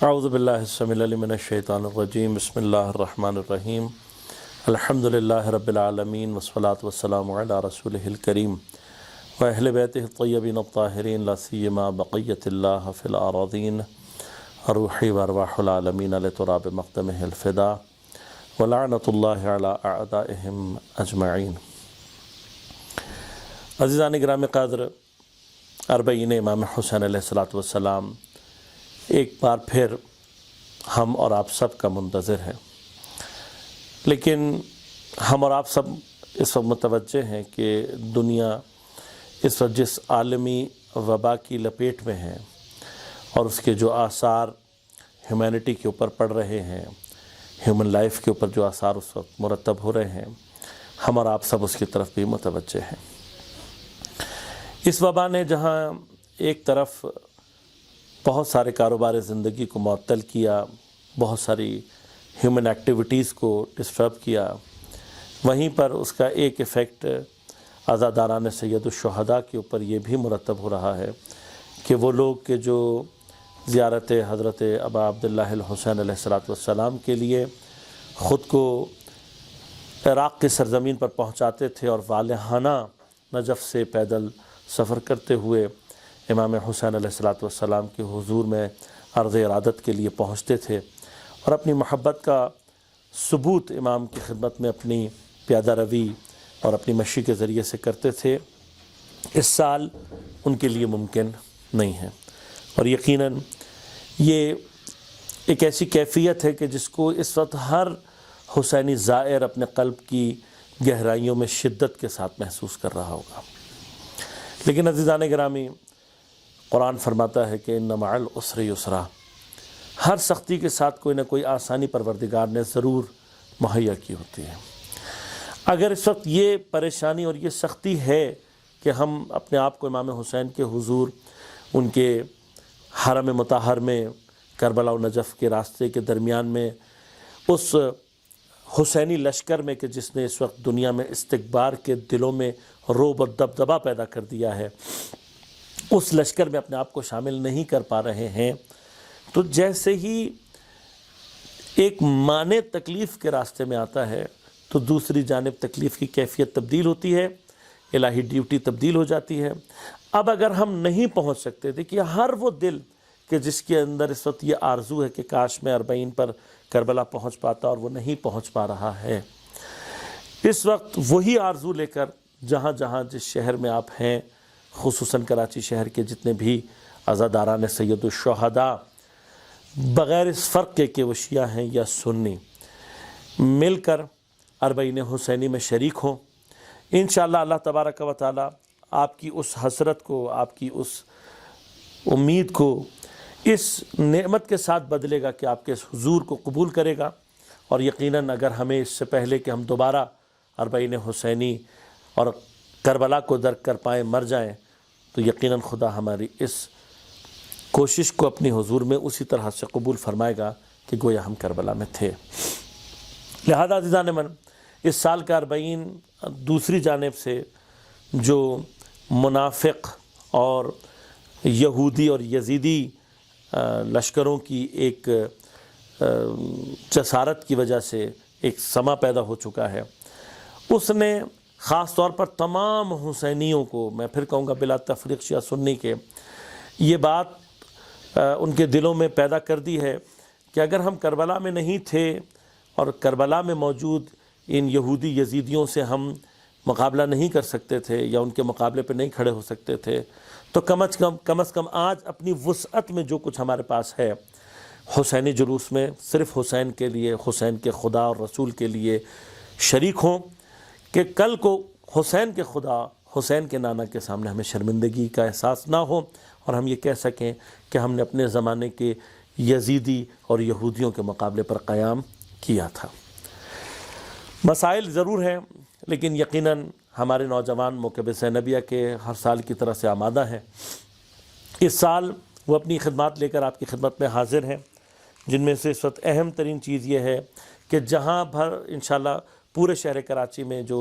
اعوذ باللہ السمیع العلیم من الشیطان الرجیم بسم اللہ الرحمن الرحیم الحمدللہ رب العالمین والصلاة والسلام علی رسولہ الکریم واہل بیتہ الطیبین الطاہرین لا سیما بقیۃ اللہ فی الاراضین روحی وارواح العالمین لتراب مقدمہ الفدا ولعنۃ اللہ علی اعدائہم اجمعین۔ عزیزان گرامی قدر، اربعین امام حسین علیہ السلام ایک بار پھر ہم اور آپ سب کا منتظر ہے، لیکن ہم اور آپ سب اس وقت متوجہ ہیں کہ دنیا اس وقت جس عالمی وبا کی لپیٹ میں ہے اور اس کے جو آثار ہیومینٹی کے اوپر پڑ رہے ہیں، ہیومن لائف کے اوپر جو آثار اس وقت مرتب ہو رہے ہیں، ہم اور آپ سب اس کی طرف بھی متوجہ ہیں۔ اس وبا نے جہاں ایک طرف بہت سارے کاروبار زندگی کو معطل کیا، بہت ساری ہیومن ایکٹیویٹیز کو ڈسٹرب کیا، وہیں پر اس کا ایک ایفیکٹ عزاداران سید الشہداء کے اوپر یہ بھی مرتب ہو رہا ہے کہ وہ لوگ کہ جو زیارت حضرت ابا عبداللہ الحسین علیہ السلام کے لیے خود کو عراق کی سرزمین پر پہنچاتے تھے اور والہانہ نجف سے پیدل سفر کرتے ہوئے امام حسین علیہ السلام کے حضور میں عرض ارادت کے لیے پہنچتے تھے اور اپنی محبت کا ثبوت امام کی خدمت میں اپنی پیادہ روی اور اپنی مشی کے ذریعے سے کرتے تھے۔ اس سال ان کے لیے ممکن نہیں ہے، اور یقیناً یہ ایک ایسی کیفیت ہے کہ جس کو اس وقت ہر حسینی زائر اپنے قلب کی گہرائیوں میں شدت کے ساتھ محسوس کر رہا ہوگا۔ لیکن عزیزان گرامی، قرآن فرماتا ہے کہ ان مع العسر یسرا، ہر سختی کے ساتھ کوئی نہ کوئی آسانی پروردگار نے ضرور مہیا کی ہوتی ہے۔ اگر اس وقت یہ پریشانی اور یہ سختی ہے کہ ہم اپنے آپ کو امام حسین کے حضور، ان کے حرم مطہر میں، کربلا و نجف کے راستے کے درمیان میں، اس حسینی لشکر میں کہ جس نے اس وقت دنیا میں استکبار کے دلوں میں رعب و دبدبہ پیدا کر دیا ہے، اس لشکر میں اپنے آپ کو شامل نہیں کر پا رہے ہیں، تو جیسے ہی ایک مانع تکلیف کے راستے میں آتا ہے تو دوسری جانب تکلیف کی کیفیت تبدیل ہوتی ہے، الہی ڈیوٹی تبدیل ہو جاتی ہے۔ اب اگر ہم نہیں پہنچ سکتے، دیکھیے ہر وہ دل کہ جس کے اندر اس وقت یہ آرزو ہے کہ کاش میں اربعین پر کربلا پہنچ پاتا اور وہ نہیں پہنچ پا رہا ہے، اس وقت وہی آرزو لے کر جہاں جہاں جس شہر میں آپ ہیں، خصوصاً کراچی شہر کے جتنے بھی عزاداران سید الشہداء، بغیر اس فرق کے کہ وہ شیعہ ہیں یا سنی، مل کر اربعین حسینی میں شریک ہوں۔ انشاءاللہ اللہ تبارک و تعالی آپ کی اس حسرت کو، آپ کی اس امید کو اس نعمت کے ساتھ بدلے گا کہ آپ کے اس حضور کو قبول کرے گا، اور یقیناً اگر ہمیں اس سے پہلے کہ ہم دوبارہ اربعین حسینی اور کربلا کو درک کر پائیں مر جائیں، تو یقیناً خدا ہماری اس کوشش کو اپنی حضور میں اسی طرح سے قبول فرمائے گا کہ گویا ہم کربلا میں تھے۔ لہذا عزیزان من، اس سال کا اربعین دوسری جانب سے جو منافق اور یہودی اور یزیدی لشکروں کی ایک جسارت کی وجہ سے ایک سما پیدا ہو چکا ہے، اس نے خاص طور پر تمام حسینیوں کو، میں پھر کہوں گا بلا تفریق شیعہ سنی کے، یہ بات ان کے دلوں میں پیدا کر دی ہے کہ اگر ہم کربلا میں نہیں تھے اور کربلا میں موجود ان یہودی یزیدیوں سے ہم مقابلہ نہیں کر سکتے تھے یا ان کے مقابلے پہ نہیں کھڑے ہو سکتے تھے، تو کم از کم آج اپنی وسعت میں جو کچھ ہمارے پاس ہے، حسینی جلوس میں صرف حسین کے لیے، حسین کے خدا اور رسول کے لیے شریک ہوں، کہ کل کو حسین کے خدا، حسین کے نانا کے سامنے ہمیں شرمندگی کا احساس نہ ہو، اور ہم یہ کہہ سکیں کہ ہم نے اپنے زمانے کے یزیدی اور یہودیوں کے مقابلے پر قیام کیا تھا۔ مسائل ضرور ہیں، لیکن یقیناً ہمارے نوجوان موکب زینبیہ کے ہر سال کی طرح سے آمادہ ہیں۔ اس سال وہ اپنی خدمات لے کر آپ کی خدمت میں حاضر ہیں، جن میں سے اس وقت اہم ترین چیز یہ ہے کہ جہاں بھر انشاءاللہ پورے شہر کراچی میں جو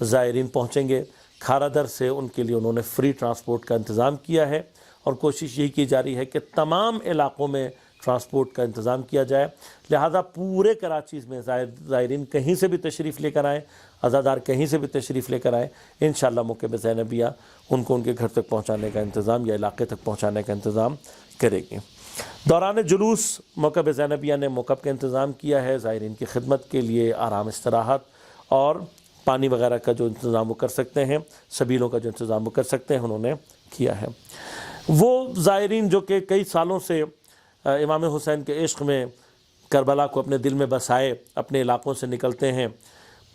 زائرین پہنچیں گے، کھارا در سے ان کے لیے انہوں نے فری ٹرانسپورٹ کا انتظام کیا ہے، اور کوشش یہی کی جا رہی ہے کہ تمام علاقوں میں ٹرانسپورٹ کا انتظام کیا جائے۔ لہٰذا پورے کراچی میں زائرین کہیں سے بھی تشریف لے کر آئیں، عزادار کہیں سے بھی تشریف لے کر آئیں، انشاءاللہ موکب زینبیہ ان کو ان کے گھر تک پہنچانے کا انتظام یا علاقے تک پہنچانے کا انتظام کرے گی۔ دوران جلوس موکب زینبیہ نے موکب کا انتظام کیا ہے، زائرین کی خدمت کے لیے آرام استراحت اور پانی وغیرہ کا جو انتظام وہ کر سکتے ہیں، سبیلوں کا جو انتظام وہ کر سکتے ہیں، انہوں نے کیا ہے۔ وہ زائرین جو کہ کئی سالوں سے امام حسین کے عشق میں کربلا کو اپنے دل میں بسائے اپنے علاقوں سے نکلتے ہیں،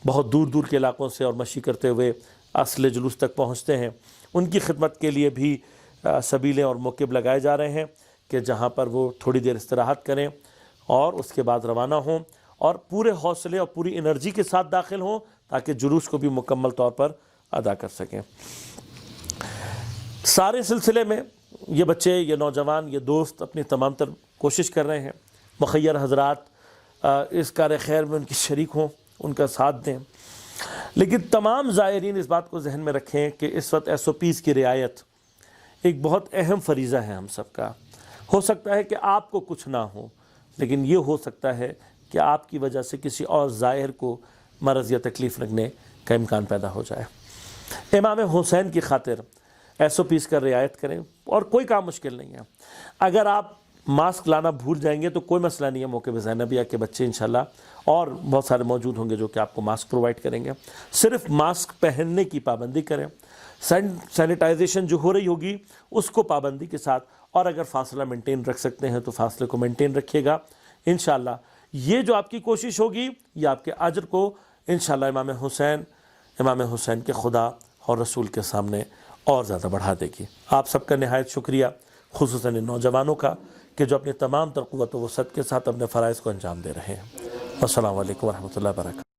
بہت دور دور کے علاقوں سے اور مشی کرتے ہوئے اصل جلوس تک پہنچتے ہیں، ان کی خدمت کے لیے بھی سبیلیں اور موکب لگائے جا رہے ہیں کہ جہاں پر وہ تھوڑی دیر استراحت کریں اور اس کے بعد روانہ ہوں اور پورے حوصلے اور پوری انرجی کے ساتھ داخل ہوں تاکہ جلوس کو بھی مکمل طور پر ادا کر سکیں۔ سارے سلسلے میں یہ بچے، یہ نوجوان، یہ دوست اپنی تمام تر کوشش کر رہے ہیں، مخیر حضرات اس کار خیر میں ان کی شریک ہوں، ان کا ساتھ دیں، لیکن تمام زائرین اس بات کو ذہن میں رکھیں کہ اس وقت SOPs کی رعایت ایک بہت اہم فریضہ ہے ہم سب کا۔ ہو سکتا ہے کہ آپ کو کچھ نہ ہو، لیکن یہ ہو سکتا ہے کہ آپ کی وجہ سے کسی اور زائر کو مرض یا تکلیف لگنے کا امکان پیدا ہو جائے۔ امام حسین کی خاطر SOPs کا رعایت کریں اور کوئی کام مشکل نہیں ہے۔ اگر آپ ماسک لانا بھول جائیں گے تو کوئی مسئلہ نہیں ہے، موکب زینبیہ کے بچے انشاءاللہ اور بہت سارے موجود ہوں گے جو کہ آپ کو ماسک پرووائڈ کریں گے۔ صرف ماسک پہننے کی پابندی کریں، سینیٹائزیشن جو ہو رہی ہوگی اس کو پابندی کے ساتھ، اور اگر فاصلہ مینٹین رکھ سکتے ہیں تو فاصلے کو مینٹین رکھیے گا۔ انشاءاللہ یہ جو آپ کی کوشش ہوگی یہ آپ کے اجر کو انشاءاللہ امام حسین کے خدا اور رسول کے سامنے اور زیادہ بڑھا دے گی۔ آپ سب کا نہایت شکریہ، خصوصاً نوجوانوں کا کہ جو اپنی تمام تر قوت و وسعت کے ساتھ اپنے فرائض کو انجام دے رہے ہیں۔ السلام علیکم ورحمۃ اللہ وبرکاتہ۔